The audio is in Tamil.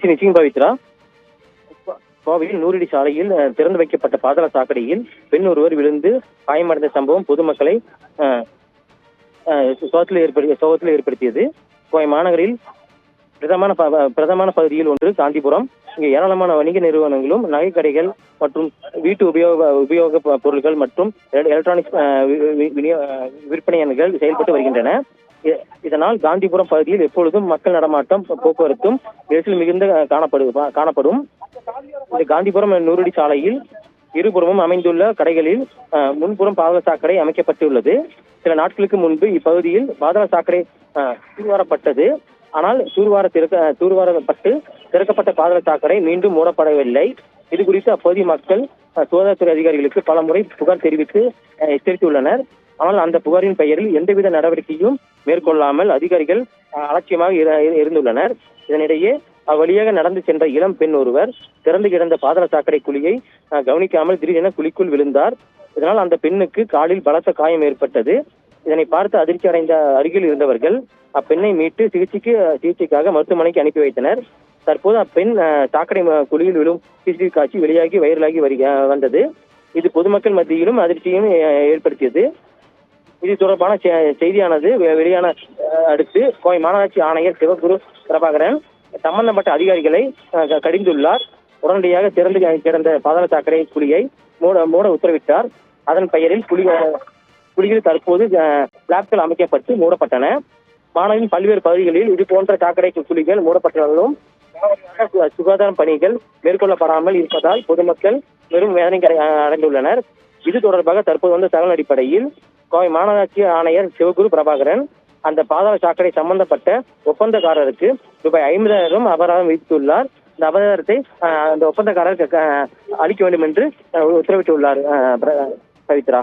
நிச்சயம் பவித்ரா. கோவையில் 100 அடி சாலையில் திறந்து வைக்கப்பட்ட பாதாள சாக்கடையில் பெண் ஒருவர் விழுந்து காயமடைந்த சம்பவம் பொதுமக்களை சோகத்தில் ஏற்படுத்தியது. கோவை மாநகரில் பிரதமான பகுதியில் ஒன்று காந்திபுரம். இங்கு ஏராளமான வணிக நிறுவனங்களும் நகை கடைகள் மற்றும் வீட்டு உபயோக பொருட்கள் மற்றும் எலக்ட்ரானிக்ஸ் விற்பனைகள் செயல்பட்டு வருகின்றன. இதனால் காந்திபுரம் பகுதியில் எப்பொழுதும் மக்கள் நடமாட்டம் போக்குவரத்தும் நெரிசல் மிகுந்த காணப்படும். இந்த காந்திபுரம் 100 அடி சாலையில் இருபுறமும் அமைந்துள்ள கடைகளில் முன்புறம் பாதாள சாக்கடை அமைக்கப்பட்டுள்ளது. சில நாட்களுக்கு முன்பு இப்பகுதியில் பாதாள சாக்கடை தூர்வாரப்பட்டது. ஆனால் தூர்வாரப்பட்டு திறக்கப்பட்ட பாதாள சாக்கடை மீண்டும் மூடப்படவில்லை. இது குறித்து அப்பகுதி மக்கள் சுகாதாரத்துறை அதிகாரிகளுக்கு பல முறை புகார் தெரிவித்து எச்சரித்துள்ளனர். ஆனால் அந்த புகாரின் பெயரில் எந்தவித நடவடிக்கையும் மேற்கொள்ளாமல் அதிகாரிகள் அலட்சியமாக இருந்துள்ளனர். இதனிடையே அவ்வழியாக நடந்து சென்ற இளம் பெண் ஒருவர் திறந்து கிடந்த பாதாள சாக்கடை குழியை கவனிக்காமல் திடீரென குழிக்குள் விழுந்தார். இதனால் அந்த பெண்ணுக்கு காலில் பலத்த காயம் ஏற்பட்டது. இதனை பார்த்து அதிர்ச்சி அடைந்த அருகில் இருந்தவர்கள் அப்பெண்ணை மீட்டு சிகிச்சைக்காக மருத்துவமனைக்கு அனுப்பி வைத்தனர். தற்போது அப்பெண் சாக்கடை குழியில் விழும் சிசிடிவி காட்சி வெளியாகி வைரலாகி வந்தது. இது பொதுமக்கள் மத்தியிலும் அதிர்ச்சியும் ஏற்படுத்தியது. இது தொடர்பான செய்தியானது வெளியான அடுத்து கோவை மாநகராட்சி ஆணையர் சிவகுரு பிரபாகரன் சம்பந்தப்பட்ட அதிகாரிகளை கடிந்துள்ளார். உடனடியாக திறந்து கிடந்த பாதாள சாக்கடை குழியை மூட உத்தரவிட்டார். அதன் பெயரில் குழிகள் தற்போது ஸ்லாப்கள் அமைக்கப்பட்டு மூடப்பட்டன. மாநகரின் பல்வேறு பகுதிகளில் இது போன்ற சாக்கடை குழிகள் மூடப்பட்டாலும் சுகாதார பணிகள் மேற்கொள்ளப்படாமல் இருப்பதால் பொதுமக்கள் வெறும் வேதனை அடைந்துள்ளனர். இது தொடர்பாக தற்போது வந்த தகவல் அடிப்படையில் கோவை மாநகராட்சி ஆணையர் சிவகுரு பிரபாகரன் அந்த பாதாள சாக்கடை சம்பந்தப்பட்ட ஒப்பந்தக்காரருக்கு ரூபாய் 50,000 அபராதம் விதித்துள்ளார். இந்த அபராதத்தை அந்த ஒப்பந்தக்காரர் அளிக்க வேண்டும் என்று உத்தரவிட்டுள்ளார். பவித்ரா.